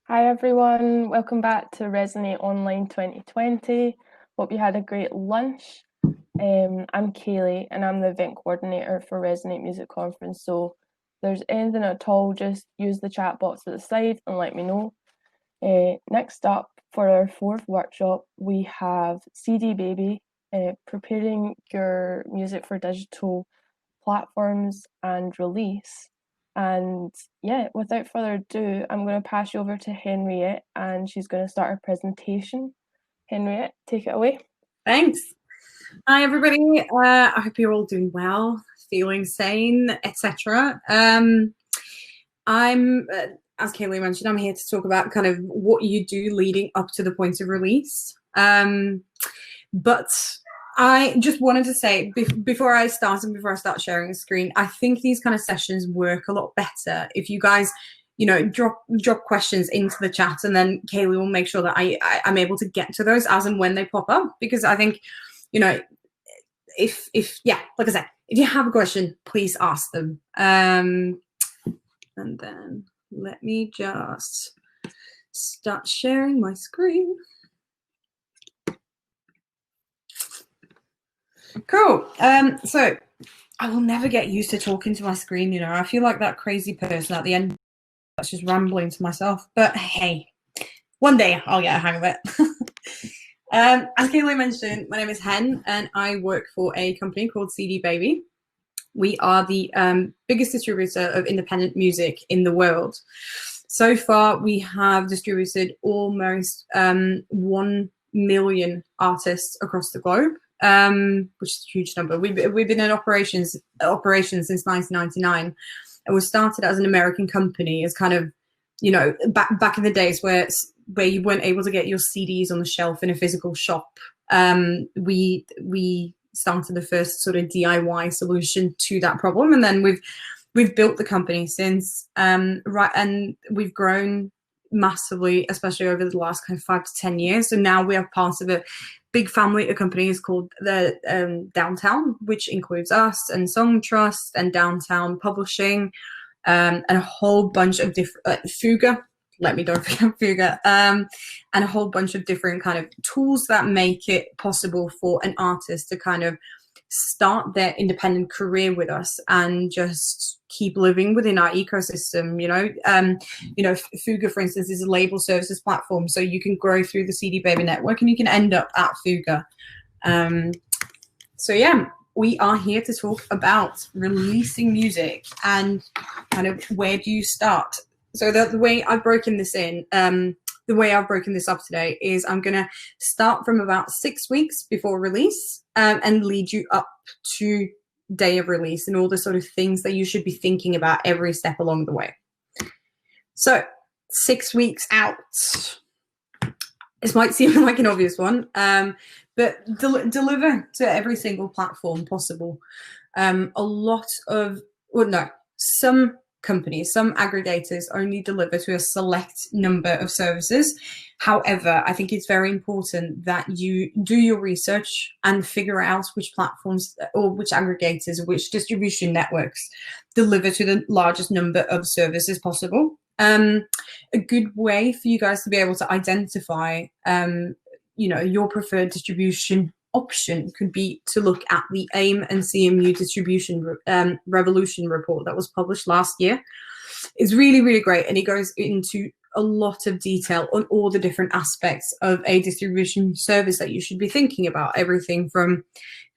Hi everyone, welcome back to Resonate Online 2020. Hope you had a great lunch. I'm Kaylee and I'm the event coordinator for Resonate Music Conference. So if there's anything at all, just use the chat box at the side and let me know. Next up for our fourth workshop, we have CD Baby, preparing your music for digital platforms and release. And yeah, without further ado, I'm going to pass you over to Henriette and she's going to start her presentation. Henriette, take it away. Thanks. Hi, everybody. I hope you're all doing well, feeling sane, etc. I'm, as Kaylee mentioned, I'm here to talk about kind of what you do leading up to the point of release. But I just wanted to say before I start sharing a screen, I think these kind of sessions work a lot better if you guys, drop questions into the chat, and then Kaylee will make sure that I'm able to get to those as and when they pop up, because I think, if like I said, if you have a question, please ask them. And then let me just start sharing my screen. Cool. So I will never get used to talking to my screen. I feel like that crazy person at the end that's just rambling to myself. But hey, one day I'll get a hang of it. As Kaylee mentioned, my name is Hen, and I work for a company called CD Baby. We are the biggest distributor of independent music in the world. So far, we have distributed almost 1 million artists across the globe. Which is a huge number. We've been in operations since 1999, and we started as an American company, as kind of, back in the days where you weren't able to get your CDs on the shelf in a physical shop. We started the first sort of DIY solution to that problem, and then we've built the company since, and we've grown massively, especially over the last kind of 5 to 10 years. So now we are part of a big family of companies called the Downtown, which includes us and Song Trust and Downtown Publishing, and a whole bunch of different Fuga. Let me don't forget Fuga, and a whole bunch of different kind of tools that make it possible for an artist to kind of start their independent career with us and just keep living within our ecosystem. Fuga, for instance, is a label services platform, so you can grow through the CD Baby network and you can end up at Fuga. So yeah, we are here to talk about releasing music and kind of where do you start. So the way I've broken this in, the way I've broken this up today is I'm going to start from about 6 weeks before release, and lead you up to day of release and all the sort of things that you should be thinking about every step along the way. So 6 weeks out. This might seem like an obvious one, but deliver to every single platform possible. Some companies, some aggregators only deliver to a select number of services. However, I think it's very important that you do your research and figure out which platforms or which aggregators, which distribution networks deliver to the largest number of services possible. A good way for you guys to be able to identify, your preferred distribution option could be to look at the AIM and CMU distribution revolution report that was published last year. It's really, really great, and it goes into a lot of detail on all the different aspects of a distribution service that you should be thinking about. Everything from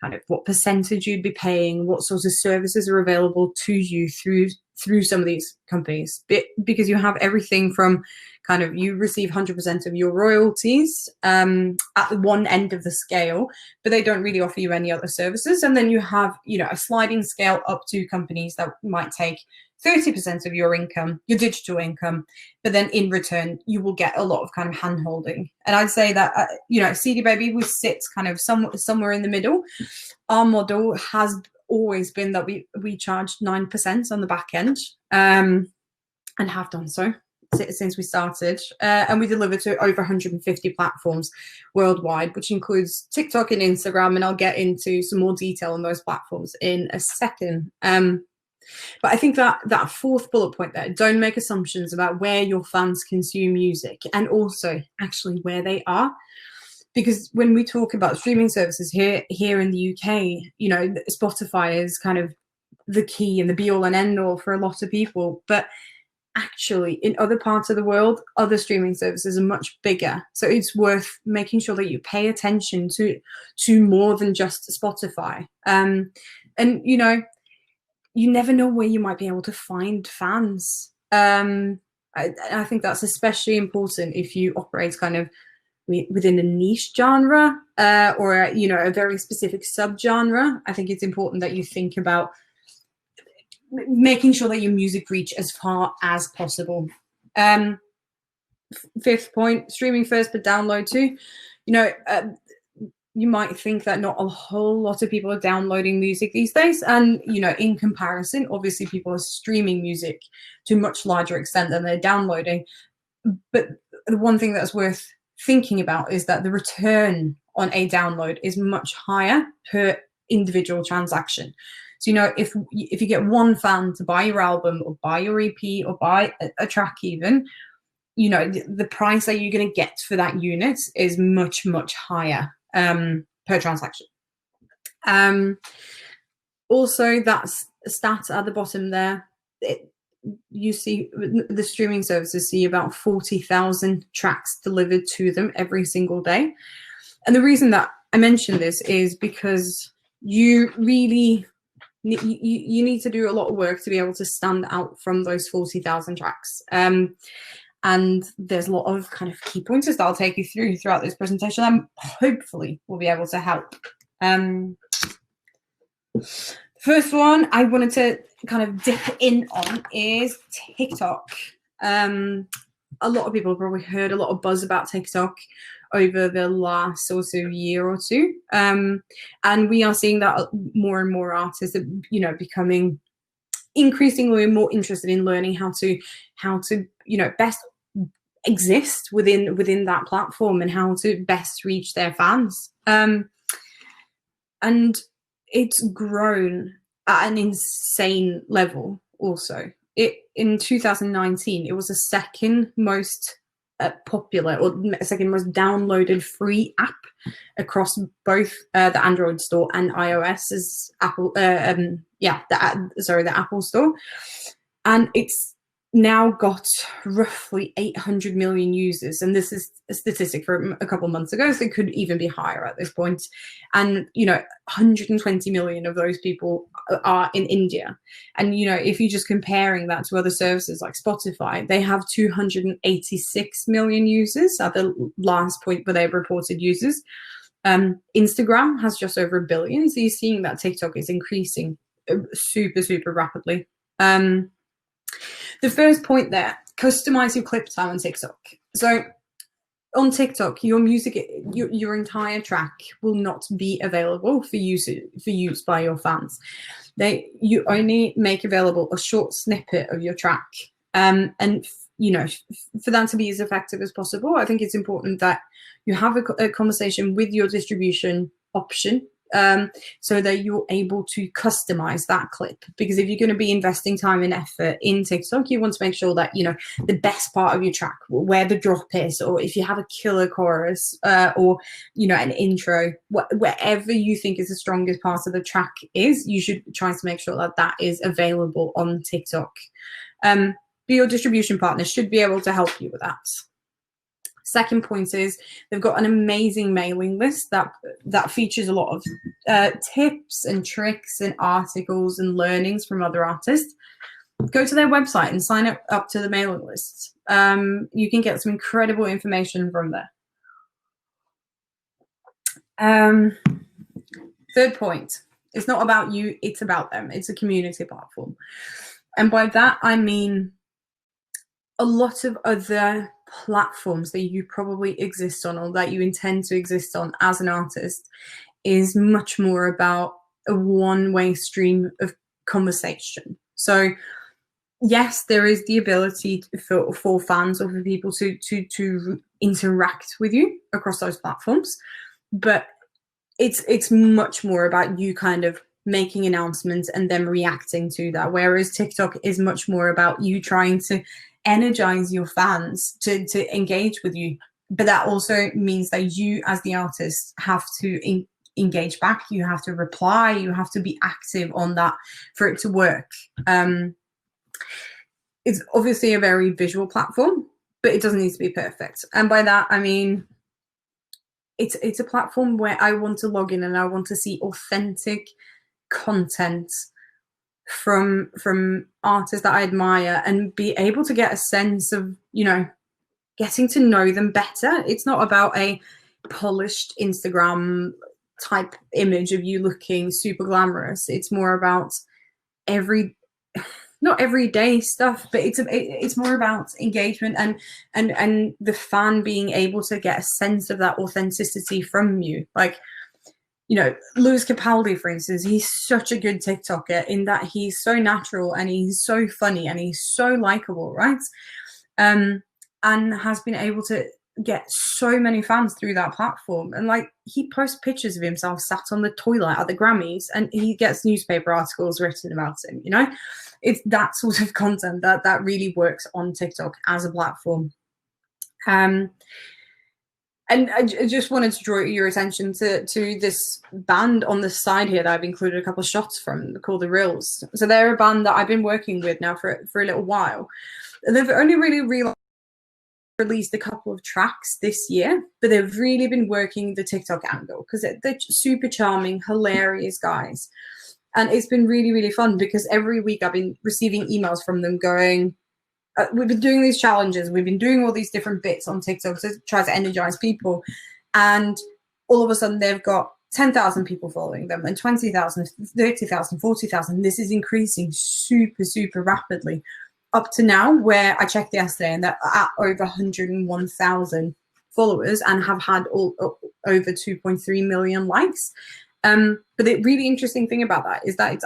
kind of what percentage you'd be paying, what sorts of services are available to you through some of these companies, because you have everything from kind of, you receive 100% of your royalties at one end of the scale, but they don't really offer you any other services. And then you have, a sliding scale up to companies that might take 30% of your income, your digital income, but then in return, you will get a lot of kind of hand holding. And I'd say that, CD Baby, we sit kind of somewhere in the middle. Our model has always been that we charge 9% on the back end, and have done so since we started, and we deliver to over 150 platforms worldwide, which includes TikTok and Instagram, and I'll get into some more detail on those platforms in a second. But I think that that fourth bullet point there, don't make assumptions about where your fans consume music and also actually where they are. Because when we talk about streaming services here in the UK, you know, Spotify is kind of the key and the be all and end all for a lot of people. But actually, in other parts of the world, other streaming services are much bigger. So it's worth making sure that you pay attention to more than just Spotify. And you know, you never know where you might be able to find fans. I think that's especially important if you operate kind of within a niche genre or you know, a very specific subgenre. I think it's important that you think about making sure that your music reach as far as possible. Fifth point, streaming first but download too. You know, you might think that not a whole lot of people are downloading music these days, and you know, in comparison, obviously people are streaming music to a much larger extent than they're downloading. But the one thing that's worth thinking about is that the return on a download is much higher per individual transaction. So, you know, if you get one fan to buy your album or buy your EP or buy a track even, you know, the price that you're going to get for that unit is much, much higher per transaction. Also, that's a stat at the bottom there. You see the streaming services see about 40,000 tracks delivered to them every single day. And the reason that I mention this is because you really you need to do a lot of work to be able to stand out from those 40,000 tracks. And there's a lot of kind of key pointers that I'll take you through throughout this presentation and hopefully will be able to help. First one I wanted to kind of dip in on is TikTok. A lot of people have probably heard a lot of buzz about TikTok over the last sort of year or two. And we are seeing that more and more artists are, you know, becoming increasingly more interested in learning how to, you know, best exist within that platform and how to best reach their fans. And it's grown at an insane level also. In 2019, it was the second most popular or second most downloaded free app across both the Android store and iOS's Apple, the Apple store, and it's now got roughly 800 million users, and this is a statistic from a couple of months ago, so it could even be higher at this point. And you know, 120 million of those people are in India. And you know, if you're just comparing that to other services like Spotify, they have 286 million users at the last point where they've reported users. Instagram has just over 1 billion, so you're seeing that TikTok is increasing super rapidly. The first point there, customize your clip time on TikTok. So on TikTok, your music, your entire track will not be available for use by your fans. You only make available a short snippet of your track. And you know, for that to be as effective as possible, I think it's important that you have a conversation with your distribution option, so that you're able to customize that clip. Because if you're going to be investing time and effort in TikTok, you want to make sure that, you know, the best part of your track, where the drop is, or if you have a killer chorus, or, you know, an intro, wherever you think is the strongest part of the track is, you should try to make sure that that is available on TikTok. But your distribution partner should be able to help you with that. Second point is they've got an amazing mailing list that features a lot of tips and tricks and articles and learnings from other artists. Go to their website and sign up to the mailing list. You can get some incredible information from there. Third point, it's not about you, it's about them. It's a community platform. And by that, I mean a lot of other platforms that you probably exist on or that you intend to exist on as an artist is much more about a one-way stream of conversation. So yes, there is the ability for fans or for people to interact with you across those platforms, but it's much more about you kind of making announcements and them reacting to that, whereas TikTok is much more about you trying to energize your fans to engage with you. But that also means that you as the artist have to engage back, you have to reply, you have to be active on that for it to work. It's obviously a very visual platform, but it doesn't need to be perfect. And by that I mean it's a platform where I want to log in and I want to see authentic content from artists that I admire and be able to get a sense of, you know, getting to know them better. It's not about a polished Instagram type image of you looking super glamorous. It's more about not everyday stuff, but it's more about engagement and the fan being able to get a sense of that authenticity from you. Like, you know, Lewis Capaldi, for instance, he's such a good TikToker in that he's so natural and he's so funny and he's so likable, right? And has been able to get so many fans through that platform. And like, he posts pictures of himself sat on the toilet at the Grammys and he gets newspaper articles written about him, you know? It's that sort of content that really works on TikTok as a platform. And I just wanted to draw your attention to this band on the side here that I've included a couple of shots from, called The Reels. So they're a band that I've been working with now for a little while. They've only really released a couple of tracks this year, but they've really been working the TikTok angle because they're super charming, hilarious guys. And it's been really, really fun because every week I've been receiving emails from them going, we've been doing these challenges, we've been doing all these different bits on TikTok to try to energize people. And all of a sudden they've got 10,000 people following them and 20,000, 30,000, 40,000. This is increasing super, super rapidly up to now, where I checked yesterday and they're at over 101,000 followers and have had over 2.3 million likes. But the really interesting thing about that is that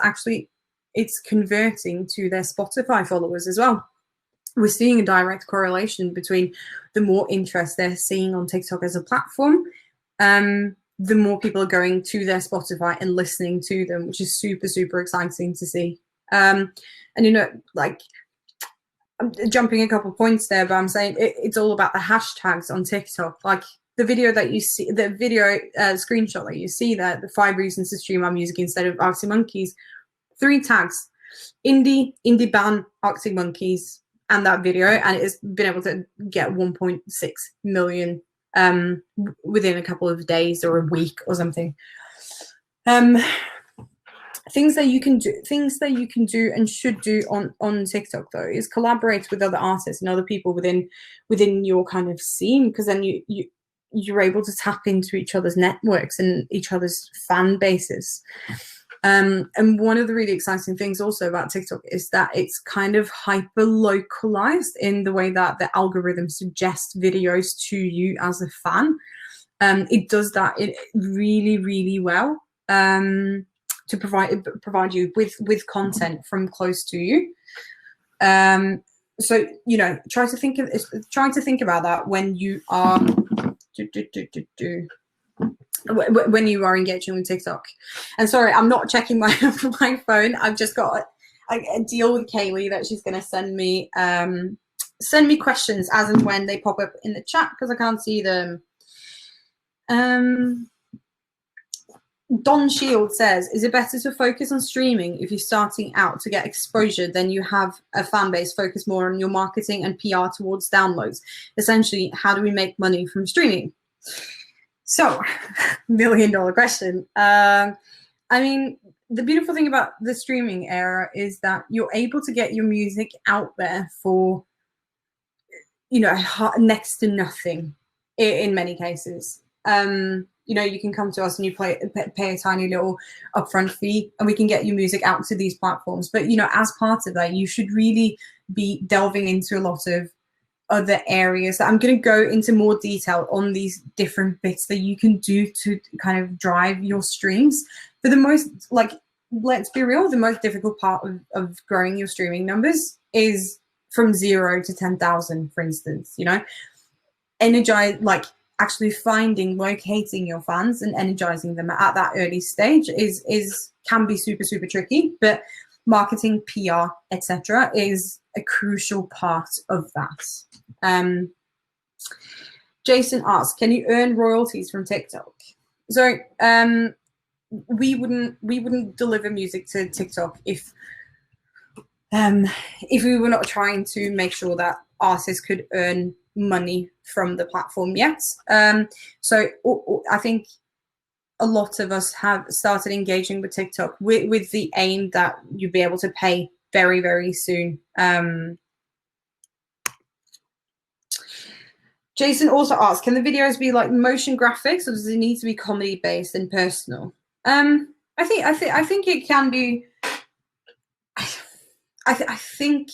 it's converting to their Spotify followers as well. We're seeing a direct correlation between the more interest they're seeing on TikTok as a platform, the more people are going to their Spotify and listening to them, which is super, super exciting to see. And, you know, like, I'm jumping a couple of points there, but I'm saying it's all about the hashtags on TikTok. Like, the video that you see, the video screenshot that you see there, the 5 reasons to stream our music instead of Arctic Monkeys, 3 tags: indie band, Arctic Monkeys, and that video, and it has been able to get 1.6 million within a couple of days or a week or something. Things that you can do and should do on TikTok though is collaborate with other artists and other people within your kind of scene, because then you're able to tap into each other's networks and each other's fan bases. And one of the really exciting things also about TikTok is that it's kind of hyper localized in the way that the algorithm suggests videos to you as a fan. It does that really, really well to provide you with content from close to you. So, you know, try to think about that when you are when you are engaging with TikTok. And sorry, I'm not checking my phone. I've just got a deal with Kaylee that she's going to send me questions as and when they pop up in the chat because I can't see them. Don Shield says, is it better to focus on streaming if you're starting out to get exposure than you have a fan base? Focus more on your marketing and PR towards downloads. Essentially, how do we make money from streaming? So, $1 million question. I mean, the beautiful thing about the streaming era is that you're able to get your music out there for, you know, next to nothing in many cases. You know, you can come to us and you pay a tiny little upfront fee and we can get your music out to these platforms. But, you know, as part of that, you should really be delving into a lot of other areas. I'm going to go into more detail on these different bits that you can do to kind of drive your streams. For the most, like, let's be real, the most difficult part of growing your streaming numbers is from 0 to 10,000, for instance, you know. actually finding, locating your fans and energizing them at that early stage can be super, super tricky, but marketing, PR, etc. is a crucial part of that. Jason asks, can you earn royalties from TikTok? So we wouldn't deliver music to TikTok if we were not trying to make sure that artists could earn money from the platform yet. So I think a lot of us have started engaging with TikTok with the aim that you'll be able to pay very, very soon. Jason also asks, can the videos be like motion graphics, or does it need to be comedy based and personal? I think it can be. I think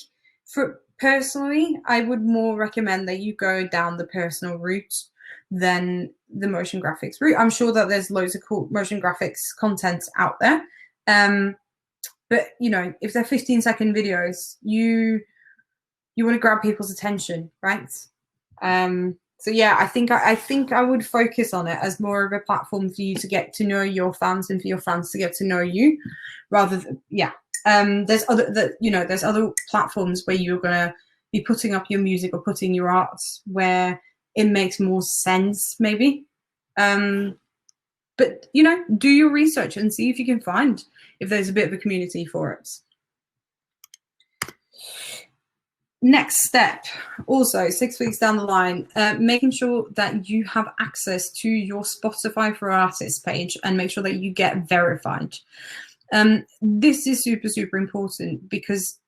for personally, I would more recommend that you go down the personal route than the motion graphics route. I'm sure that there's loads of cool motion graphics content out there. But you know, if they're 15-second videos, you want to grab people's attention, right? So yeah, I think I would focus on it as more of a platform for you to get to know your fans and for your fans to get to know you, rather than there's other platforms where you're gonna be putting up your music or putting your art where it makes more sense, maybe. But you know, do your research and see if you can find if there's a bit of a community for it. Next step, also 6 weeks down the line, making sure that you have access to your Spotify for Artists page and make sure that you get verified. This is super, super important because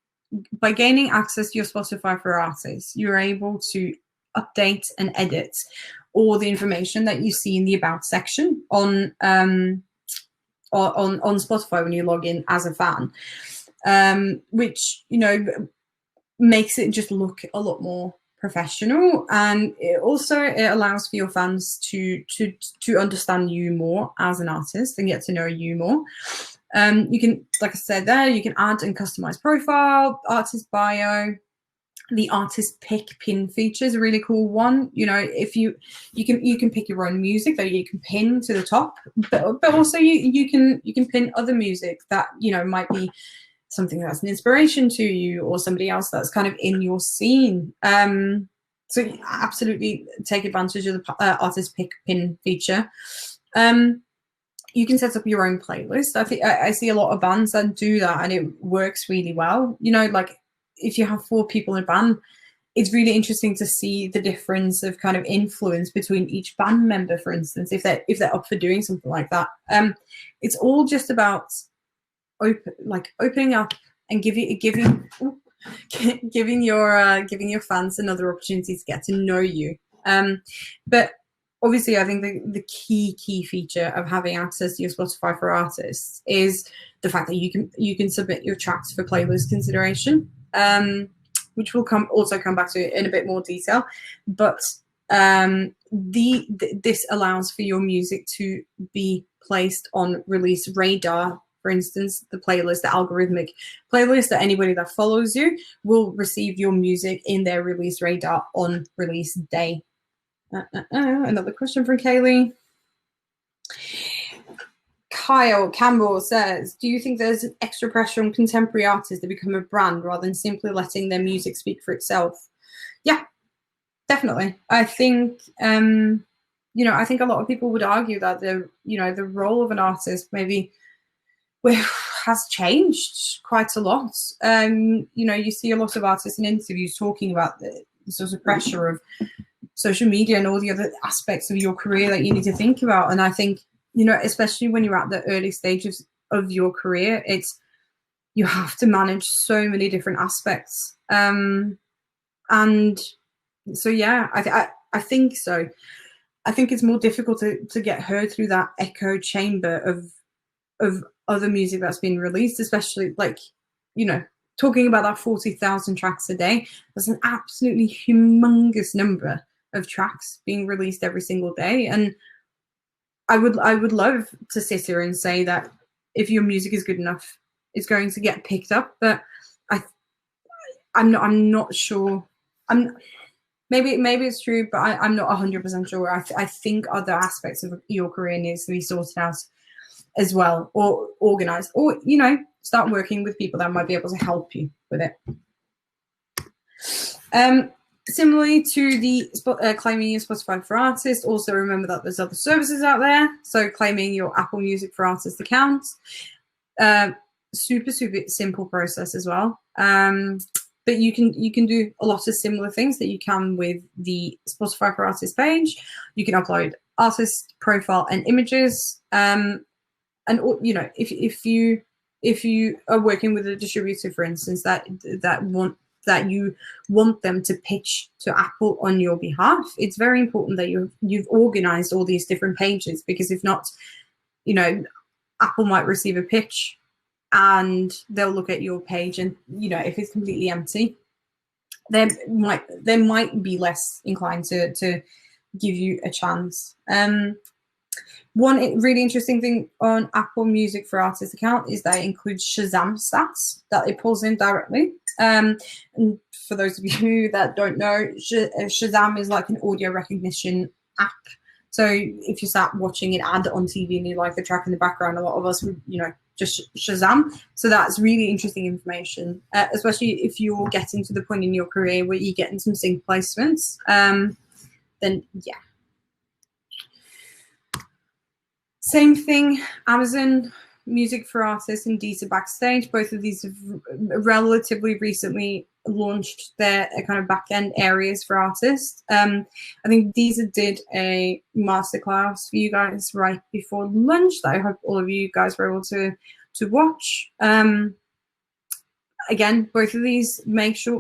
by gaining access to your Spotify for Artists, you're able to update and edit all the information that you see in the About section on Spotify when you log in as a fan, which, you know, makes it just look a lot more professional, and it allows for your fans to understand you more as an artist and get to know you more. You can, like I said there, you can add and customize profile, artist bio. The artist pick pin feature is a really cool one. You know, if you can pick your own music that you can pin to the top, but also you can pin other music that, you know, might be something that's an inspiration to you or somebody else that's kind of in your scene. So absolutely take advantage of the artist pick pin feature. You can set up your own playlist. I see a lot of bands that do that and it works really well. You know, like if you have 4 people in a band, it's really interesting to see the difference of kind of influence between each band member, for instance, if they're up for doing something like that. It's all just about opening up and giving your fans another opportunity to get to know you. But obviously, I think the key feature of having access to your Spotify for Artists is the fact that you can submit your tracks for playlist consideration, which we'll come back to in a bit more detail. But this allows for your music to be placed on release radar. For instance, the algorithmic playlist that anybody that follows you will receive your music in their release radar on release day. Another question from Kaylee. Kyle Campbell says, do you think there's an extra pressure on contemporary artists to become a brand rather than simply letting their music speak for itself? Yeah, definitely. I think, I think a lot of people would argue that the role of an artist maybe has changed quite a lot. You see a lot of artists in interviews talking about the sort of pressure of social media and all the other aspects of your career that you need to think about. And I think, especially when you're at the early stages of your career, you have to manage so many different aspects. And so, yeah, I think so. I think it's more difficult to get heard through that echo chamber of other music that's been released, especially talking about that 40,000 tracks a day. That's an absolutely humongous number of tracks being released every single day. And I would love to sit here and say that if your music is good enough, it's going to get picked up. But I'm not sure. maybe it's true, but I'm not 100% sure. I think other aspects of your career needs to be sorted out as well, or organized, or start working with people that might be able to help you with it. Similarly to the claiming your Spotify for Artists, also remember that there's other services out there. So claiming your Apple Music for Artists account, super simple process as well. But you can do a lot of similar things that you can with the Spotify for Artists page. You can upload artist profile and images. And if you are working with a distributor, for instance, that you want them to pitch to Apple on your behalf, it's very important that you've organized all these different pages, because if not, Apple might receive a pitch and they'll look at your page, and if it's completely empty, they might be less inclined to give you a chance. One really interesting thing on Apple Music for Artists account is that it includes Shazam stats that it pulls in directly. And for those of you that don't know, Shazam is like an audio recognition app. So if you sat watching an ad on TV and you like the track in the background, a lot of us would, just Shazam. So that's really interesting information, especially if you're getting to the point in your career where you're getting some sync placements. Then yeah. Same thing, Amazon Music for Artists and Deezer Backstage. Both of these have relatively recently launched their kind of back-end areas for artists. I think Deezer did a masterclass for you guys right before lunch that I hope all of you guys were able to watch. Again, both of these, make sure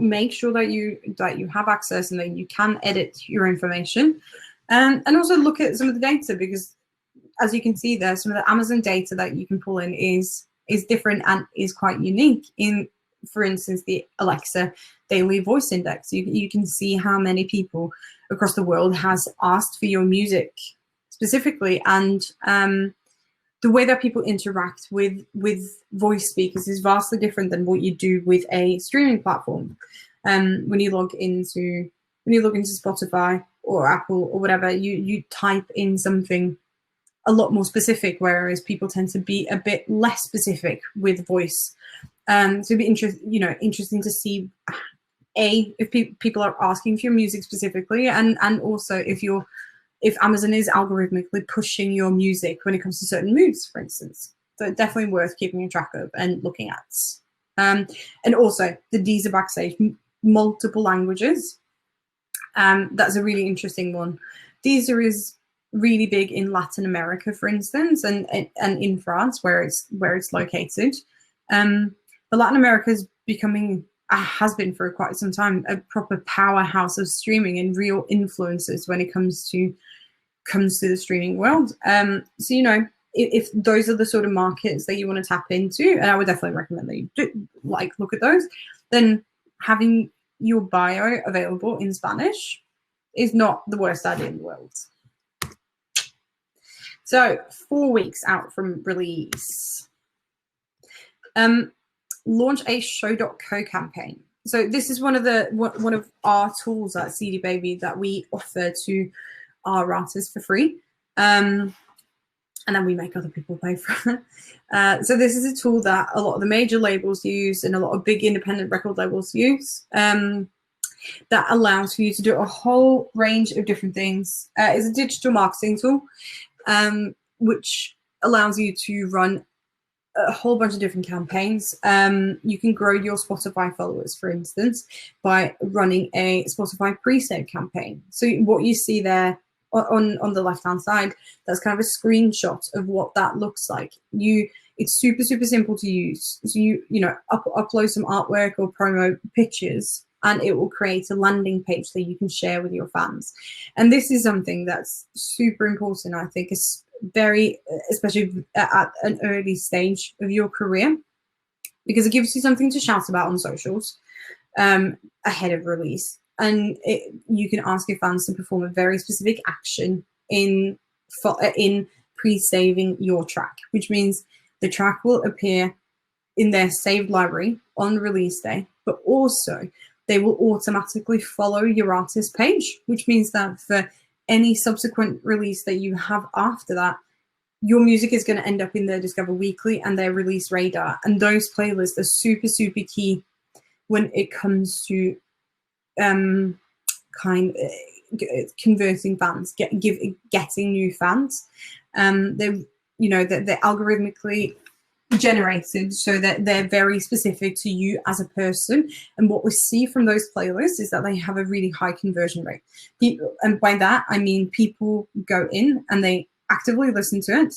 that you have access and that you can edit your information, and also look at some of the data, because as you can see there, some of the Amazon data that you can pull in is different and is quite unique. In, for instance, the Alexa Daily Voice Index, you can see how many people across the world has asked for your music specifically, and the way that people interact with voice speakers is vastly different than what you do with a streaming platform. When you log into Spotify or Apple or whatever, you type in something a lot more specific, whereas people tend to be a bit less specific with voice. So it'd be interesting to see if people are asking for your music specifically, and also if Amazon is algorithmically pushing your music when it comes to certain moods, for instance. So definitely worth keeping a track of and looking at. And also the Deezer Backstage, multiple languages. That's a really interesting one. Deezer is really big in Latin America, for instance, and in France, where it's located. But Latin America is becoming, has been for quite some time, a proper powerhouse of streaming and real influencers when it comes to the streaming world. So if those are the sort of markets that you want to tap into, and I would definitely recommend that you do look at those, then having your bio available in Spanish is not the worst idea in the world. So 4 weeks out from release, launch a Show.co campaign. So this is one of our tools at CD Baby that we offer to our artists for free, and then we make other people pay for it. So this is a tool that a lot of the major labels use and a lot of big independent record labels use, that allows for you to do a whole range of different things. It's a digital marketing tool, which allows you to run a whole bunch of different campaigns. You can grow your Spotify followers, for instance, by running a Spotify pre-save campaign. So what you see there on the left-hand side, that's kind of a screenshot of what that looks like. It's super simple to use. So you upload some artwork or promo pictures, and it will create a landing page that you can share with your fans. And this is something that's super important, I think, especially at an early stage of your career, because it gives you something to shout about on socials ahead of release. And you can ask your fans to perform a very specific action in pre-saving your track, which means the track will appear in their saved library on release day, but also they will automatically follow your artist page, which means that for any subsequent release that you have after that, your music is going to end up in their Discover Weekly and their release radar. And those playlists are super, super key when it comes to converting fans, getting new fans. They're algorithmically generated so that they're very specific to you as a person. And what we see from those playlists is that they have a really high conversion rate. And by that, I mean people go in and they actively listen to it.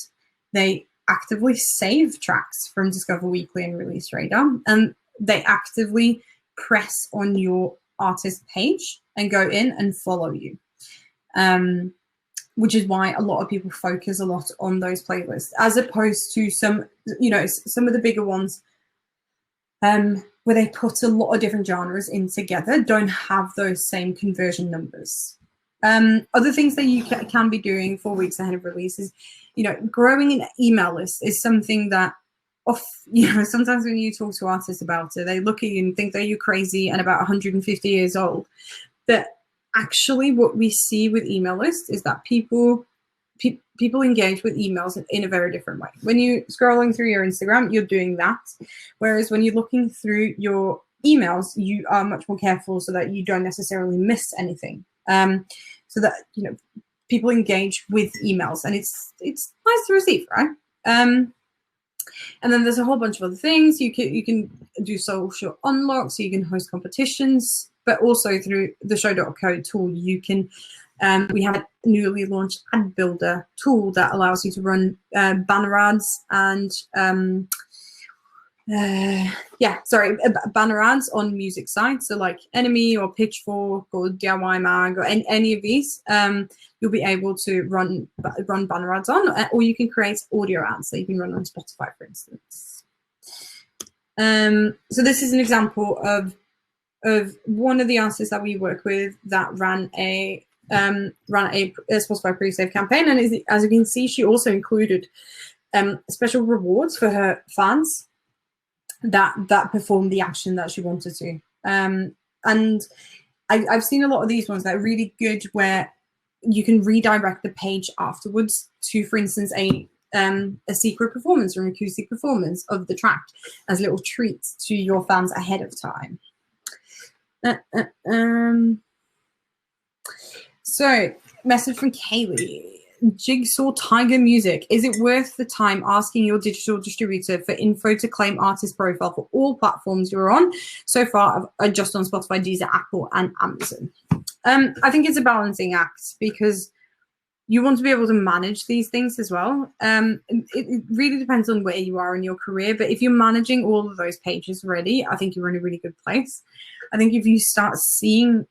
They actively save tracks from Discover Weekly and Release Radar, and they actively press on your artist page and go in and follow you. Which is why a lot of people focus a lot on those playlists, as opposed to some of the bigger ones where they put a lot of different genres in together, don't have those same conversion numbers. Other things that you can be doing 4 weeks ahead of release is, growing an email list is something that sometimes when you talk to artists about it, they look at you and think that you're crazy and about 150 years old. But actually what we see with email lists is that people engage with emails in a very different way. When you're scrolling through your Instagram, you're doing that. Whereas when you're looking through your emails, you are much more careful so that you don't necessarily miss anything. So that, people engage with emails, and it's nice to receive, right? And then there's a whole bunch of other things. You can do social unlock, so you can host competitions, but also through the Show.co tool, you can, we have a newly launched ad builder tool that allows you to run banner ads and banner ads on music sites. So like Enemy or Pitchfork or DIY Mag or any of these, you'll be able to run banner ads on, or you can create audio ads that you can run on Spotify, for instance. So this is an example of one of the artists that we work with that ran a Spotify pre-save campaign, and as you can see, she also included special rewards for her fans that performed the action that she wanted to. And I've seen a lot of these ones that are really good, where you can redirect the page afterwards to, for instance, a secret performance or an acoustic performance of the track as little treats to your fans ahead of time. So, message from Kaylee. Jigsaw Tiger Music. Is it worth the time asking your digital distributor for info to claim artist profile for all platforms you're on? So far, I've just on Spotify, Deezer, Apple, and Amazon. I think it's a balancing act, because you want to be able to manage these things as well. It really depends on where you are in your career, but if you're managing all of those pages already, I think you're in a really good place. I think if you start seeing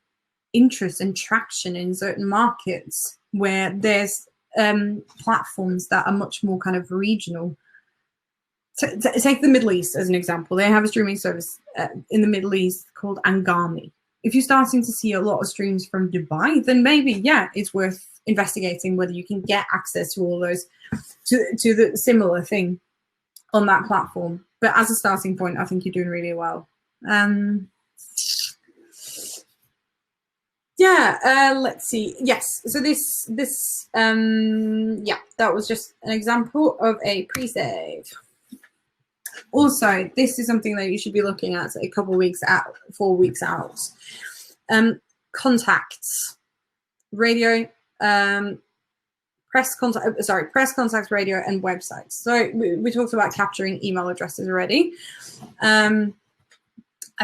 interest and traction in certain markets where there's platforms that are much more kind of regional. Take the Middle East as an example. They have a streaming service in the Middle East called Angami. If you're starting to see a lot of streams from Dubai, then maybe, yeah, it's worth investigating whether you can get access to all those, to the similar thing on that platform. But as a starting point, I think you're doing really well. Let's see. Yes, so that was just an example of a pre-save. Also, this is something that you should be looking at a couple of weeks out, 4 weeks out. Contacts, radio, press contacts, radio, and websites. So we talked about capturing email addresses already. I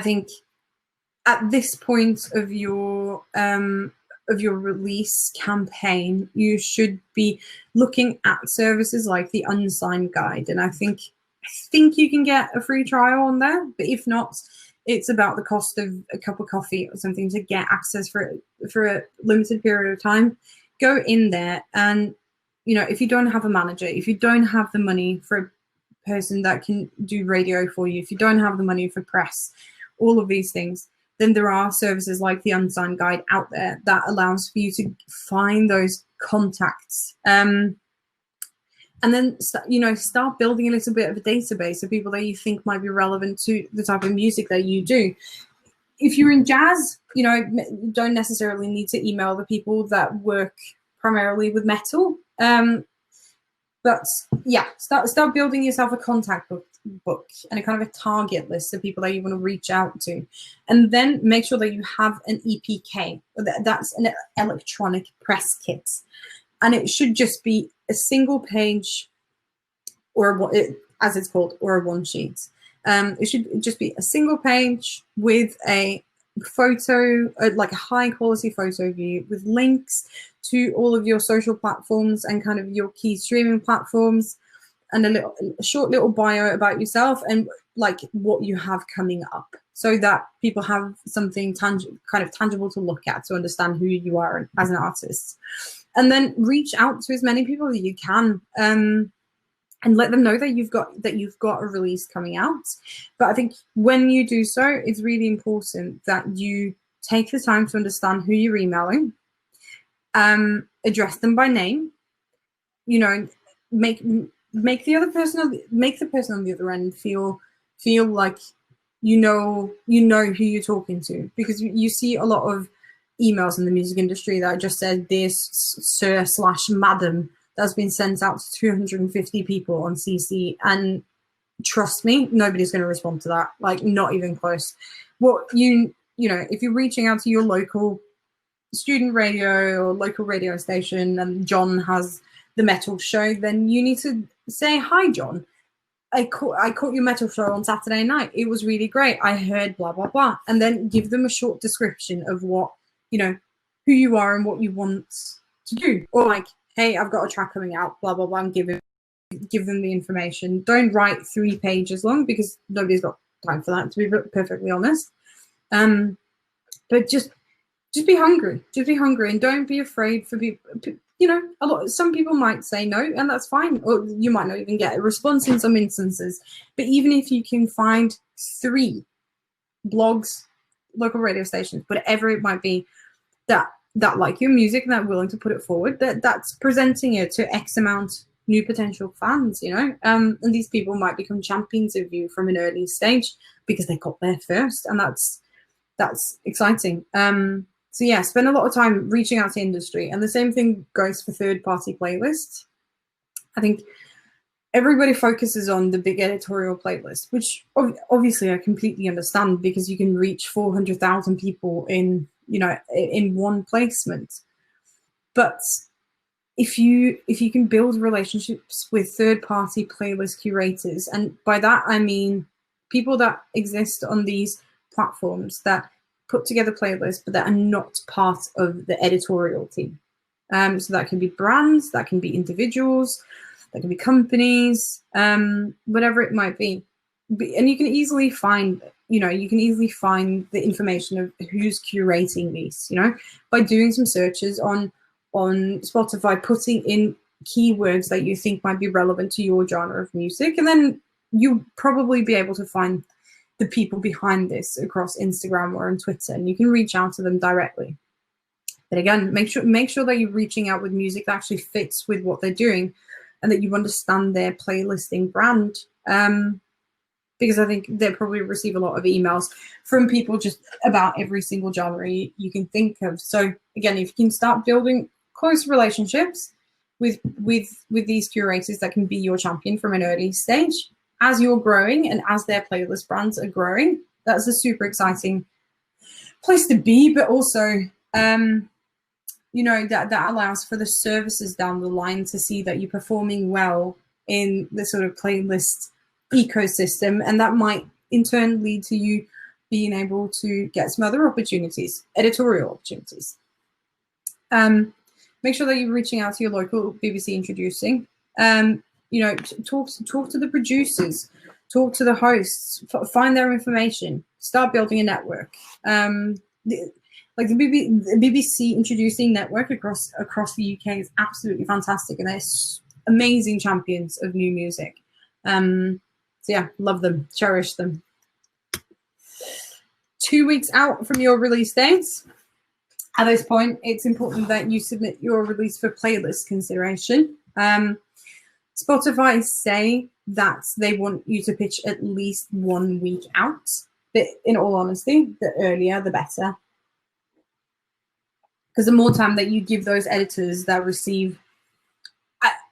think at this point of your release campaign, you should be looking at services like the Unsigned Guide, and I think you can get a free trial on there. But if not, it's about the cost of a cup of coffee or something to get access for a limited period of time. Go in there, and if you don't have a manager, if you don't have the money for a person that can do radio for you, if you don't have the money for press, all of these things, then there are services like the Unsigned Guide out there that allows for you to find those contacts. And then, start building a little bit of a database of people that you think might be relevant to the type of music that you do. if you're in jazz, you know, you don't necessarily need to email the people that work primarily with metal. But yeah, start building yourself a contact book and a kind of a target list of people that you want to reach out to, and then make sure that you have an EPK. That's an electronic press kit, and it should just be a single page, or as it's called, or a one sheet. It should just be a single page with a photo, like a high quality photo view with links to all of your social platforms and kind of your key streaming platforms, and a short little bio about yourself and like what you have coming up, so that people have something kind of tangible to look at to understand who you are as an artist. And then reach out to as many people as you can, and let them know that you've got a release coming out. But I think when you do so, it's really important that you take the time to understand who you're emailing, address them by name, you know, make the person on the other end feel like you know who you're talking to, because you see a lot of emails in the music industry that just said this sir/madam that's been sent out to 250 people on CC, and trust me, nobody's going to respond to that, like not even close. What you know, if you're reaching out to your local student radio or local radio station and John has the metal show, then you need to say, hi John, I caught your metal show on Saturday night, it was really great, I heard blah blah blah, and then give them a short description of what, you know, who you are and what you want to do. Or like, hey, I've got a track coming out, blah blah blah, and give them the information. Don't write 3 pages long, because nobody's got time for that, to be perfectly honest. But just be hungry, and don't be afraid for people. You know, some people might say no, and that's fine, or you might not even get a response in some instances. But even if you can find 3 blogs, local radio stations, whatever it might be, that like your music and that are willing to put it forward, that's presenting it to X amount new potential fans, you know, and these people might become champions of you from an early stage because they got there first, and that's exciting. So yeah, spend a lot of time reaching out to industry, and the same thing goes for third-party playlists. I think everybody focuses on the big editorial playlist, which obviously I completely understand, because you can reach 400,000 people in, you know, in one placement. But if you can build relationships with third-party playlist curators, and by that I mean people that exist on these platforms that put together playlists but that are not part of the editorial team. So that can be brands, that can be individuals, that can be companies, whatever it might be. And you can easily find, you know, the information of who's curating these, you know, by doing some searches on Spotify, putting in keywords that you think might be relevant to your genre of music, and then you'll probably be able to find the people behind this across Instagram or on Twitter, and you can reach out to them directly. But again, make sure that you're reaching out with music that actually fits with what they're doing, and that you understand their playlisting brand. Because I think they'll probably receive a lot of emails from people just about every single genre you can think of. So again, if you can start building close relationships with these curators that can be your champion from an early stage, as you're growing and as their playlist brands are growing, that's a super exciting place to be. But also, you know, that allows for the services down the line to see that you're performing well in the sort of playlist ecosystem, and that might in turn lead to you being able to get some other opportunities, editorial opportunities. Make sure that you're reaching out to your local BBC introducing. You know, talk to the producers, talk to the hosts, find their information, start building a network. Like the BBC introducing network across the UK is absolutely fantastic, and they're amazing champions of new music. So yeah, love them, cherish them. 2 weeks out from your release dates, at this point, it's important that you submit your release for playlist consideration. Spotify say that they want you to pitch at least 1 week out. But in all honesty, the earlier, the better. Because the more time that you give those editors that receive,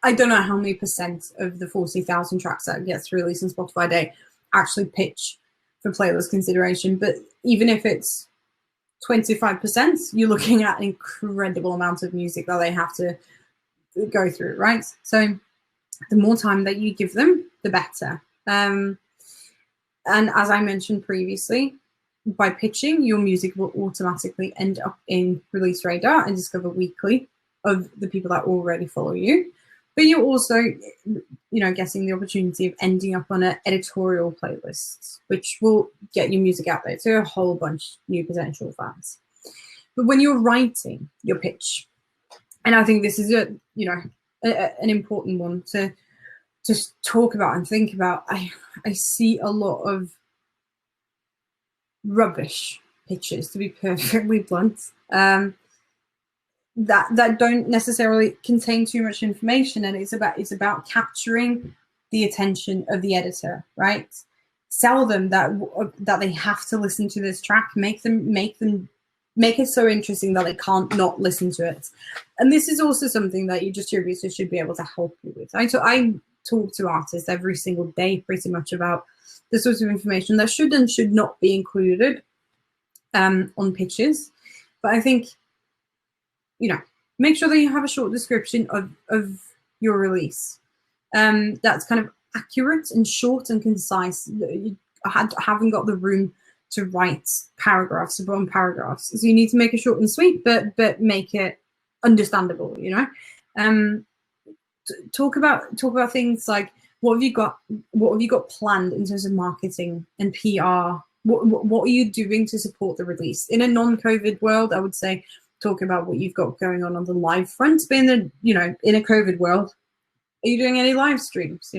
I don't know how many percent of the 40,000 tracks that gets released on Spotify a day actually pitch for playlist consideration. But even if it's 25%, you're looking at an incredible amount of music that they have to go through, right? So the more time that you give them, the better. And as I mentioned previously, by pitching, your music will automatically end up in Release Radar and Discover Weekly of the people that already follow you. But you're also, getting the opportunity of ending up on an editorial playlist, which will get your music out there to a whole bunch of new potential fans. But when you're writing your pitch, and I think this is an important one to just talk about and think about. I see a lot of rubbish pitches, to be perfectly blunt, that don't necessarily contain too much information, and it's about capturing the attention of the editor, right? Sell them that they have to listen to this track, make it so interesting that they can't not listen to it. And this is also something that your distributor should be able to help you with. I talk to artists every single day pretty much about the sorts of information that should and should not be included on pitches. But I think, make sure that you have a short description of your release that's kind of accurate and short and concise. You haven't got the room to write paragraphs upon paragraphs, so you need to make it short and sweet, but make it understandable. Talk about things like what have you got planned in terms of marketing and PR. What are you doing to support the release in a non-COVID world? I would say talk about what you've got going on the live front. But in a COVID world, are you doing any live streams?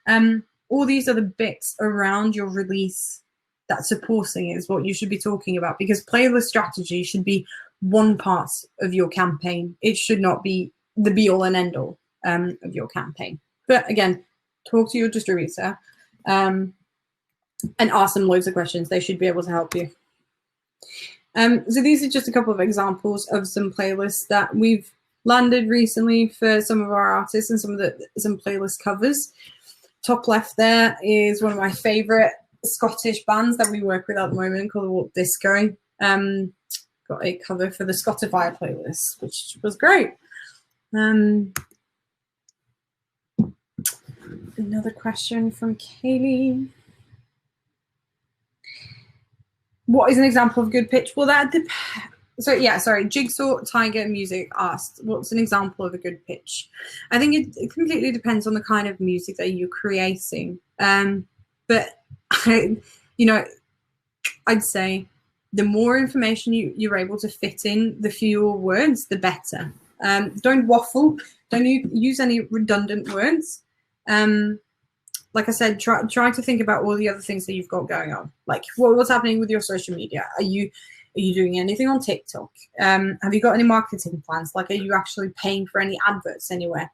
All these other bits around your release that supporting is what you should be talking about, because playlist strategy should be one part of your campaign. It should not be the be all and end all of your campaign. But again, talk to your distributor and ask them loads of questions. They should be able to help you. So these are just a couple of examples of some playlists that we've landed recently for some of our artists and some playlist covers. Top left there is one of my favorite Scottish bands that we work with at the moment called Warp Disco. Got a cover for the Spotify playlist, which was great. Another question from Kaylee. What is an example of a good pitch? Well, Jigsaw Tiger Music asked, what's an example of a good pitch? I think it completely depends on the kind of music that you're creating. But I'd say the more information you're able to fit in, the fewer words, the better. Don't waffle. Don't use any redundant words. Like I said, try to think about all the other things that you've got going on. Like what's happening with your social media? Are you doing anything on TikTok? Have you got any marketing plans? Like, are you actually paying for any adverts anywhere?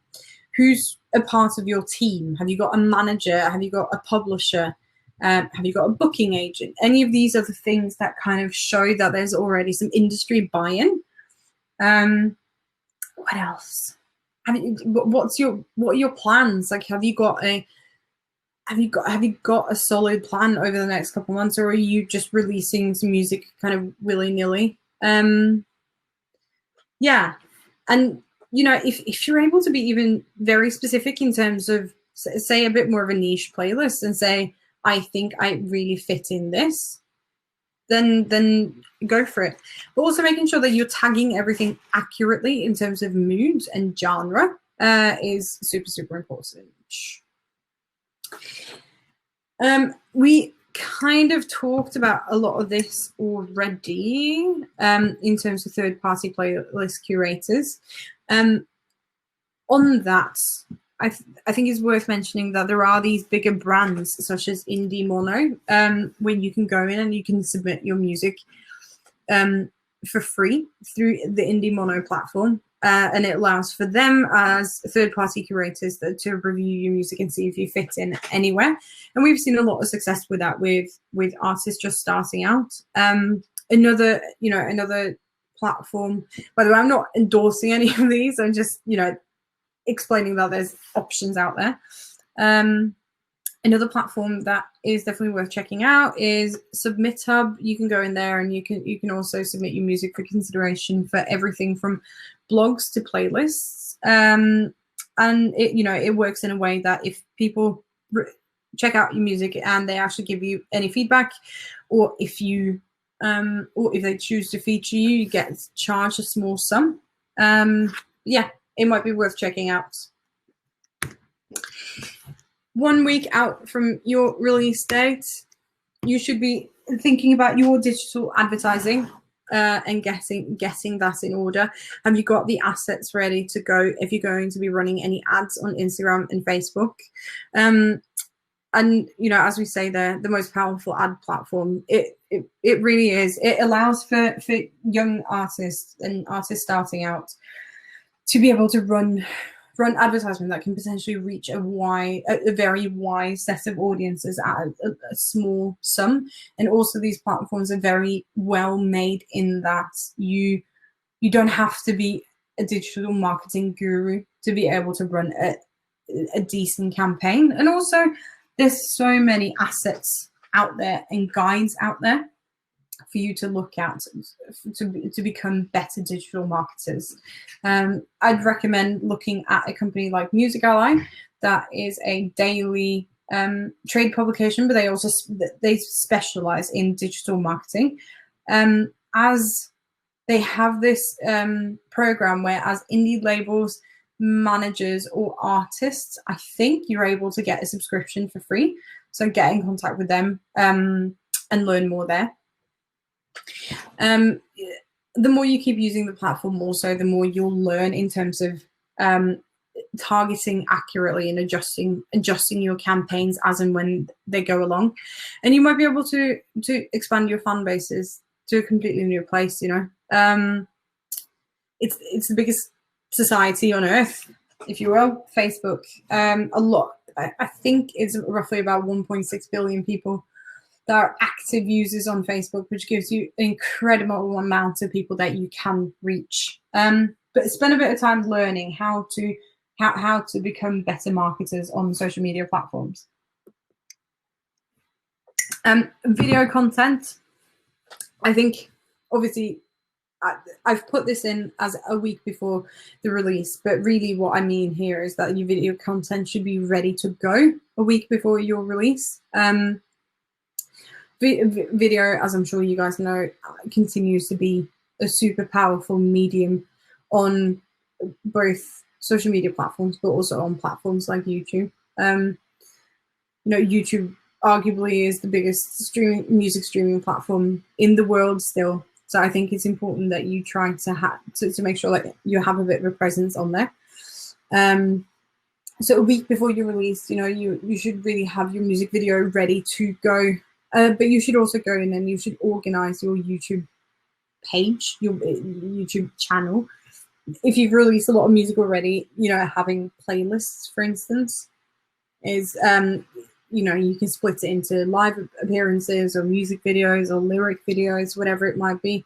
Who's a part of your team? Have you got a manager? Have you got a publisher? Have you got a booking agent? Any of these are the things that kind of show that there's already some industry buy-in. What else? What are your plans? Like, have you got a solid plan over the next couple of months, or are you just releasing some music kind of willy-nilly? Yeah, and if you're able to be even very specific in terms of, say, a bit more of a niche playlist and say, I think I really fit in this, then go for it. But also making sure that you're tagging everything accurately in terms of mood and genre is super, super important. We kind of talked about a lot of this already in terms of third-party playlist curators. On that, I think it's worth mentioning that there are these bigger brands such as Indie Mono, where you can go in and you can submit your music for free through the Indie Mono platform. and it allows for them as third-party curators to review your music and see if you fit in anywhere. And we've seen a lot of success with that with artists just starting out. Another platform. By the way, I'm not endorsing any of these. I'm just explaining that there's options out there. Another platform that is definitely worth checking out is Submit Hub. You can go in there and you can also submit your music for consideration for everything from blogs to playlists. And it works in a way that if people check out your music and they actually give you any feedback, or if they choose to feature you, you get charged a small sum. Yeah, it might be worth checking out. 1 week out from your release date, you should be thinking about your digital advertising and getting that in order. Have you got the assets ready to go if you're going to be running any ads on Instagram and Facebook? And as we say there, the most powerful ad platform, it really is. It allows for young artists and artists starting out to be able to run advertisement that can potentially reach a very wide set of audiences at a small sum. And also these platforms are very well made in that you don't have to be a digital marketing guru to be able to run a decent campaign. And also there's so many assets out there and guides out there for you to look at to become better digital marketers. I'd recommend looking at a company like Music Ally. That is a daily trade publication, but they specialize in digital marketing. As they have this program where as indie labels, managers or artists, I think you're able to get a subscription for free. So get in contact with them and learn more there. The more you keep using the platform, also the more you'll learn in terms of targeting accurately and adjusting your campaigns as and when they go along. And you might be able to expand your fan bases to a completely new place. It's the biggest society on earth, if you will, Facebook. I think it's roughly about 1.6 billion people that are active users on Facebook, which gives you an incredible amount of people that you can reach. But spend a bit of time learning how to become better marketers on social media platforms. Video content. I think obviously I've put this in as a week before the release, but really what I mean here is that your video content should be ready to go a week before your release. Video, as I'm sure you guys know, continues to be a super powerful medium on both social media platforms, but also on platforms like YouTube. YouTube arguably is the biggest music streaming platform in the world still. So I think it's important that you try to make sure that you have a bit of a presence on there. So a week before you release, you should really have your music video ready to go. But you should also go in and you should organize your YouTube page, your YouTube channel. If you've released a lot of music already, having playlists, for instance, is, you can split it into live appearances or music videos or lyric videos, whatever it might be.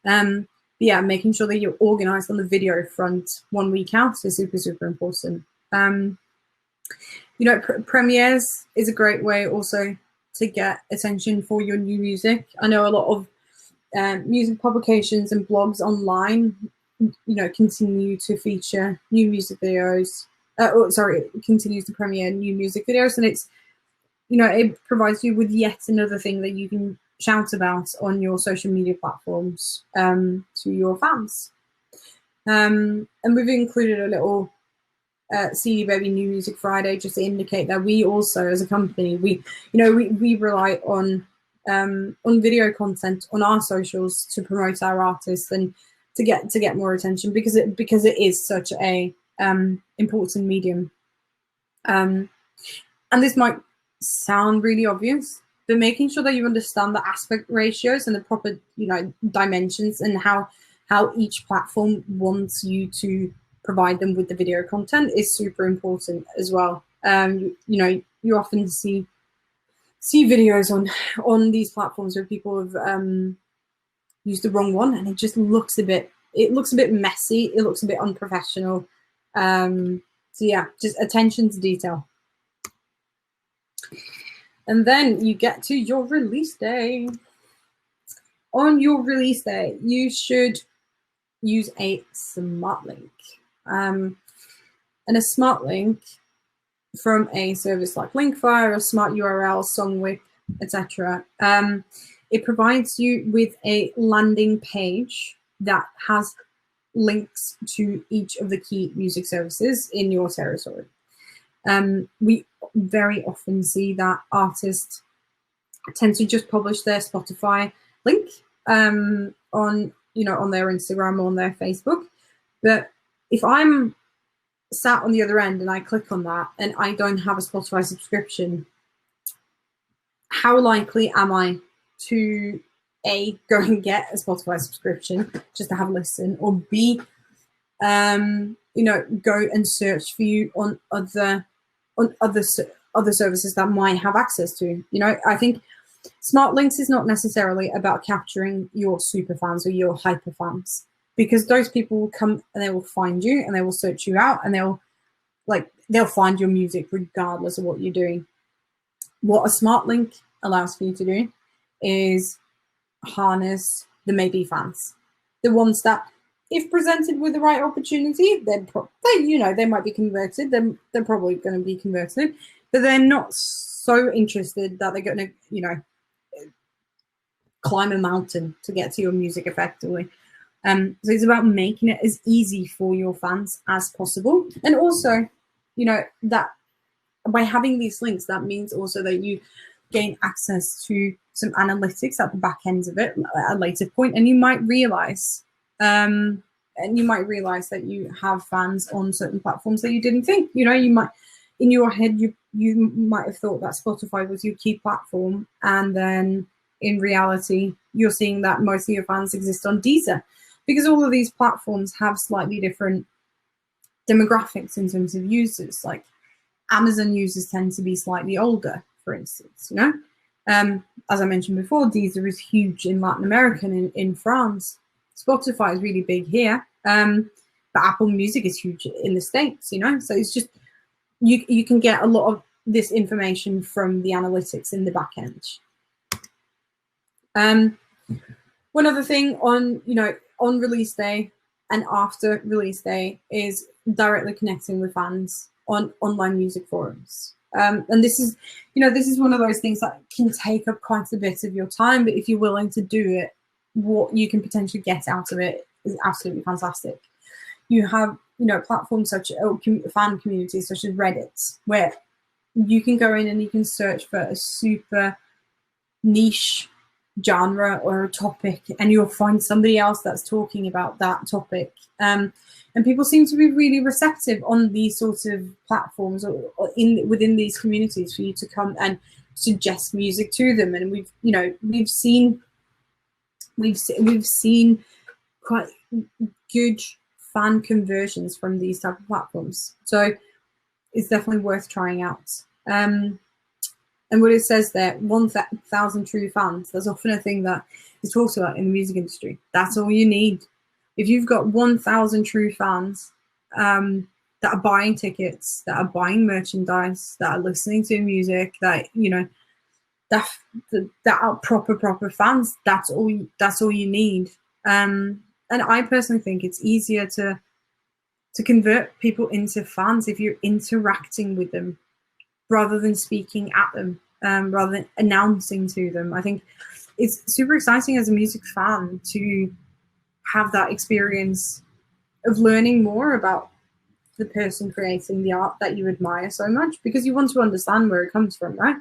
Yeah, making sure that you're organized on the video front 1 week out is super, super important. Premieres is a great way also to get attention for your new music. I know a lot of music publications and blogs online, continue to feature new music videos. Continues to premiere new music videos, and it's, it provides you with yet another thing that you can shout about on your social media platforms to your fans. And we've included a little CD Baby New Music Friday just to indicate that we also, as a company, we rely on video content on our socials to promote our artists and to get more attention because it is such a important medium. And this might sound really obvious, but making sure that you understand the aspect ratios and the proper dimensions and how how each platform wants you to provide them with the video content is super important as well. You know, you often see videos on these platforms where people have used the wrong one, and it just looks a bit messy. It looks a bit unprofessional. So yeah, just attention to detail. And then you get to your release day. On your release day, you should use a smart link. And a smart link from a service like Linkfire or Smart URL, Songwhip, etc. It provides you with a landing page that has links to each of the key music services in your territory. We very often see that artists tend to just publish their Spotify link on their Instagram or on their Facebook. But if I'm sat on the other end and I click on that and I don't have a Spotify subscription, how likely am I to A, go and get a Spotify subscription just to have a listen, or B, go and search for you on other services that might have access to? You know, I think smart links is not necessarily about capturing your super fans or your hyper fans, because those people will come and they will find you and they will search you out and they'll find your music regardless of what you're doing. What a smart link allows for you to do is harness the maybe fans, the ones that, if presented with the right opportunity, they might be converted. They're probably going to be converted, but they're not so interested that they're going to, climb a mountain to get to your music effectively. So it's about making it as easy for your fans as possible. And also, that by having these links, that means also that you gain access to some analytics at the back end of it at a later point, and you might realize that you have fans on certain platforms that you didn't think. You might, in your head, you might have thought that Spotify was your key platform, and then in reality, you're seeing that most of your fans exist on Deezer, because all of these platforms have slightly different demographics in terms of users. Like Amazon users tend to be slightly older, for instance. As I mentioned before, Deezer is huge in Latin America and in France. Spotify is really big here, but Apple Music is huge in the States. So it's just you can get a lot of this information from the analytics in the back end. One other thing on release day and after release day is directly connecting with fans on online music forums. And this is one of those things that can take up quite a bit of your time, but if you're willing to do it, what you can potentially get out of it is absolutely fantastic. You have, platforms such as fan communities such as Reddit, where you can go in and you can search for a super niche genre or a topic, and you'll find somebody else that's talking about that topic. And people seem to be really receptive on these sorts of platforms or within these communities for you to come and suggest music to them. And we've seen quite good fan conversions from these type of platforms. So it's definitely worth trying out. And what it says there, 1,000 true fans, that's often a thing that is talked about in the music industry. That's all you need. If you've got 1,000 true fans that are buying tickets, that are buying merchandise, that are listening to music, that are proper fans, that's all you need. And I personally think it's easier to convert people into fans if you're interacting with them rather than speaking at them, rather than announcing to them. I think it's super exciting as a music fan to have that experience of learning more about the person creating the art that you admire so much, because you want to understand where it comes from, right?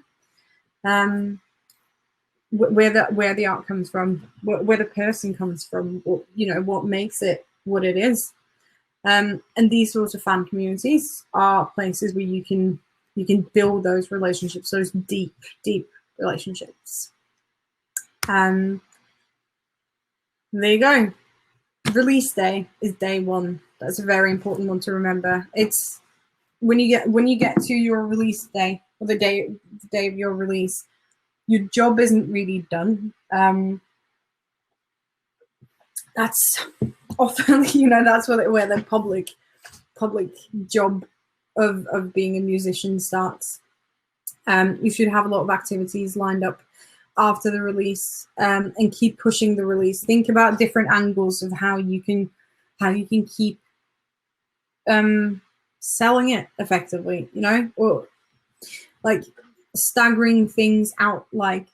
Where the art comes from, where the person comes from, what makes it what it is. And these sorts of fan communities are places where you can build those relationships, those deep relationships. There you go. release day is day one. That's a very important one to remember. It's when you get to your release day, or the day of your release, your job isn't really done. That's often, that's where the public job of being a musician starts. You should have a lot of activities lined up after the release, and keep pushing the release. Think about different angles of how you can keep selling it effectively, or like staggering things out. Like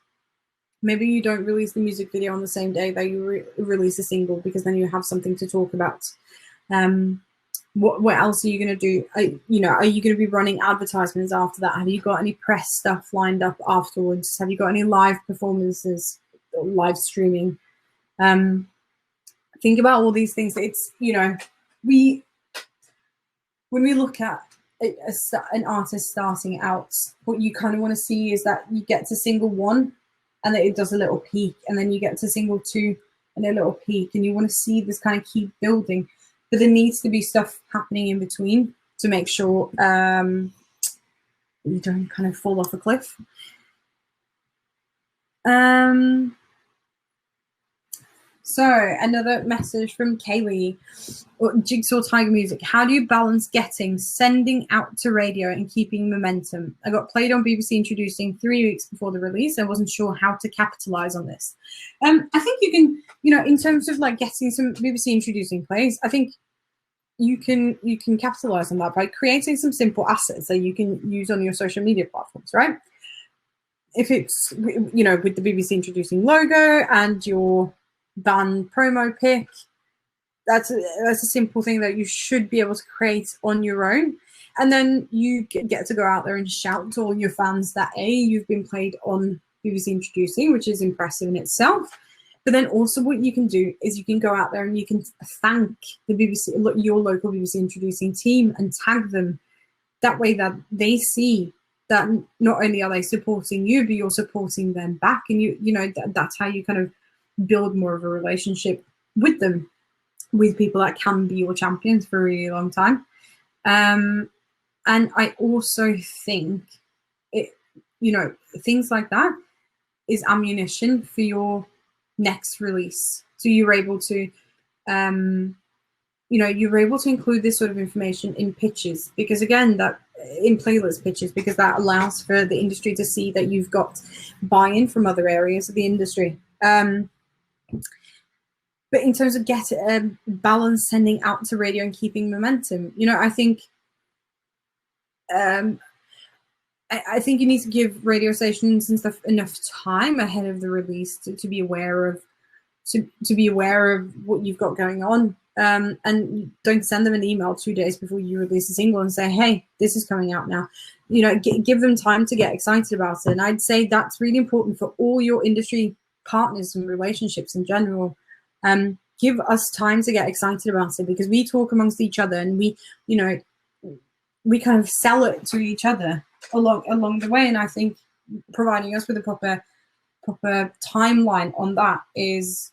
maybe you don't release the music video on the same day that you release a single, because then you have something to talk about. What else are you going to do? Are you going to be running advertisements after that? Have you got any press stuff lined up afterwards? Have you got any live performances, live streaming? Think about all these things. It's, when we look at an artist starting out, what you kind of want to see is that you get to single one and that it does a little peak, and then you get to single two and a little peak, and you want to see this kind of keep building. But there needs to be stuff happening in between to make sure you don't kind of fall off a cliff. So another message from Kaylee. Jigsaw Tiger Music. How do you balance sending out to radio and keeping momentum? I got played on BBC Introducing 3 weeks before the release. I wasn't sure how to capitalize on this. I think you can, in terms of like getting some BBC Introducing plays, I think you can capitalize on that by creating some simple assets that you can use on your social media platforms, right? If it's, with the BBC Introducing logo and your band promo pic, that's a simple thing that you should be able to create on your own. And then you get to go out there and shout to all your fans that you've been played on BBC Introducing, which is impressive in itself. But then also what you can do is you can go out there and you can thank the BBC, your local BBC Introducing team, and tag them. That way that they see that not only are they supporting you, but you're supporting them back. And that's how you kind of build more of a relationship with them, with people that can be your champions for a really long time. And I also think things like that is ammunition for your next release. So you're able to include this sort of information in pitches, because again, that in playlist pitches, because that allows for the industry to see that you've got buy-in from other areas of the industry. But in terms of balance sending out to radio and keeping momentum, I think I think you need to give radio stations and stuff enough time ahead of the release to be aware of what you've got going on. And don't send them an email 2 days before you release a single and say, hey, this is coming out now. Give them time to get excited about it. And I'd say that's really important for all your industry partners and relationships in general. Give us time to get excited about it, because we talk amongst each other and we kind of sell it to each other along the way. And I think providing us with a proper timeline on that is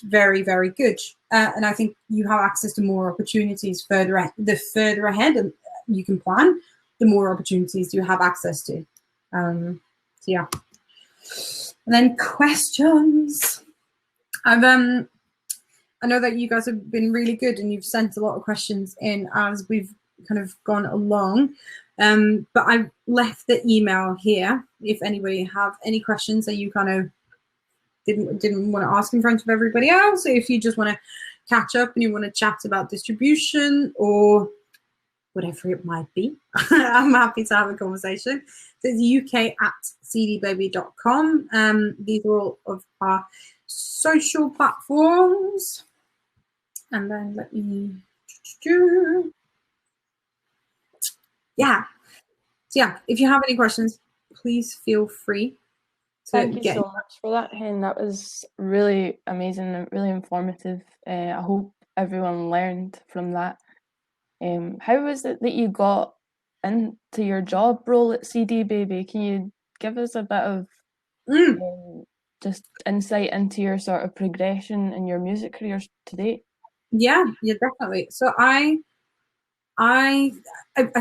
very, very good. And I think you have access to more opportunities the further ahead and you can plan, the more opportunities you have access to. So yeah. And then questions. I know that you guys have been really good and you've sent a lot of questions in as we've kind of gone along. But I've left the email here if anybody have any questions that you kind of didn't want to ask in front of everybody else. If you just want to catch up and you want to chat about distribution or whatever it might be, I'm happy to have a conversation. So it's uk@cdbaby.com. These are all of our social platforms. And then let me yeah. So yeah, if you have any questions, please feel free to Thank you so much for that, Hen. That was really amazing and really informative. I hope everyone learned from that. How was it that you got into your job role at CD Baby? Can you give us a bit of just insight into your sort of progression in your music career to date? Yeah, definitely. So I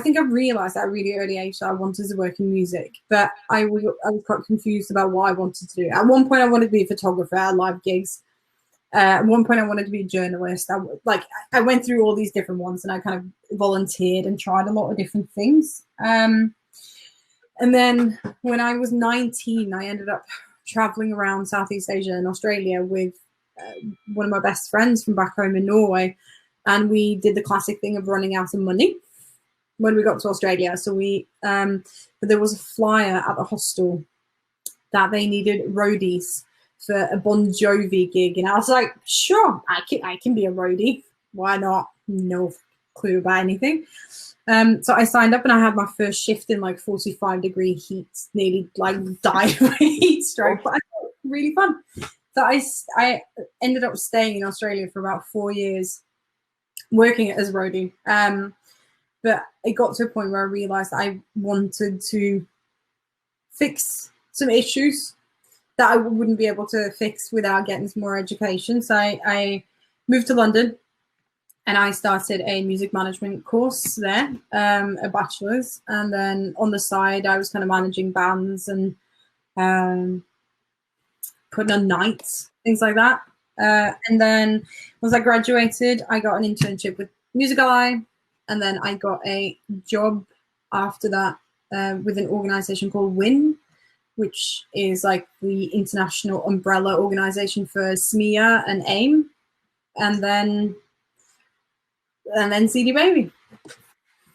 think I realized at a really early age that I wanted to work in music, but I was quite confused about what I wanted to do. At one point, I wanted to be a photographer at live gigs. At one point, I wanted to be a journalist. I went through all these different ones, and I kind of volunteered and tried a lot of different things. And then when I was 19, I ended up traveling around Southeast Asia and Australia with one of my best friends from back home in Norway. And we did the classic thing of running out of money when we got to Australia. So but there was a flyer at the hostel that they needed roadies for a Bon Jovi gig. And I was like, sure, I can be a roadie. Why not? No clue about anything. So I signed up and I had my first shift in like 45-degree heat, nearly like died of a heat stroke, but I thought it was really fun. So I ended up staying in Australia for about 4 years, working as a roadie. But it got to a point where I realized I wanted to fix some issues that I wouldn't be able to fix without getting some more education. So I moved to London and I started a music management course there, a bachelor's. And then on the side, I was kind of managing bands and putting on nights, things like that. And then once I graduated, I got an internship with Music Ally. And then I got a job after that with an organization called WIN, which is like the international umbrella organization for SMEA and AIM. And then CD Baby.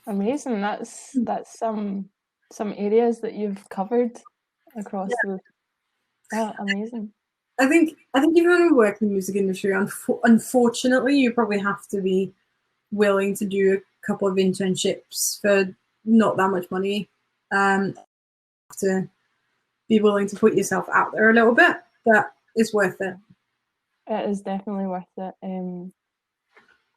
Amazing. That's some areas that you've covered across the. Oh, amazing. I think if you want to work in the music industry, unfortunately, you probably have to be willing to do a couple of internships for not that much money. To be willing to put yourself out there a little bit, but it's worth it. It is definitely worth it.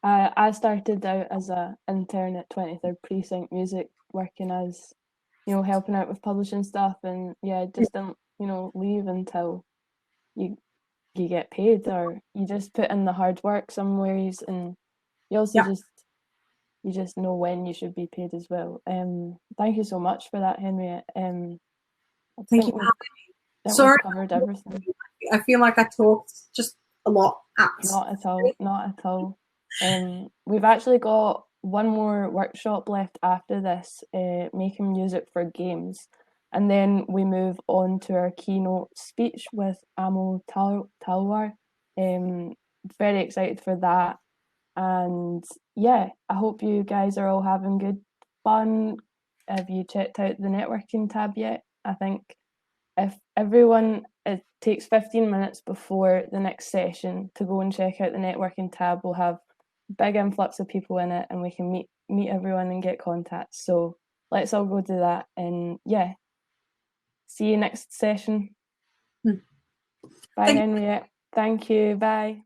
I started out as an intern at 23rd Precinct Music, working as, helping out with publishing stuff, and just didn't, leave until you get paid, or you just put in the hard work some ways, and you also just know when you should be paid as well. Thank you so much for that, Henriette. I Thank think you. we've covered everything. I feel like I talked just a lot. Not at all. Not at all. We've actually got one more workshop left after this, making music for games, and then we move on to our keynote speech with Amol Talwar. Very excited for that, and I hope you guys are all having good fun. Have you checked out the networking tab yet? I think if everyone, it takes 15 minutes before the next session to go and check out the networking tab. We'll have a big influx of people in it, and we can meet everyone and get contacts. So let's all go do that, and see you next session. Bye, Henriette. Thank you. Bye.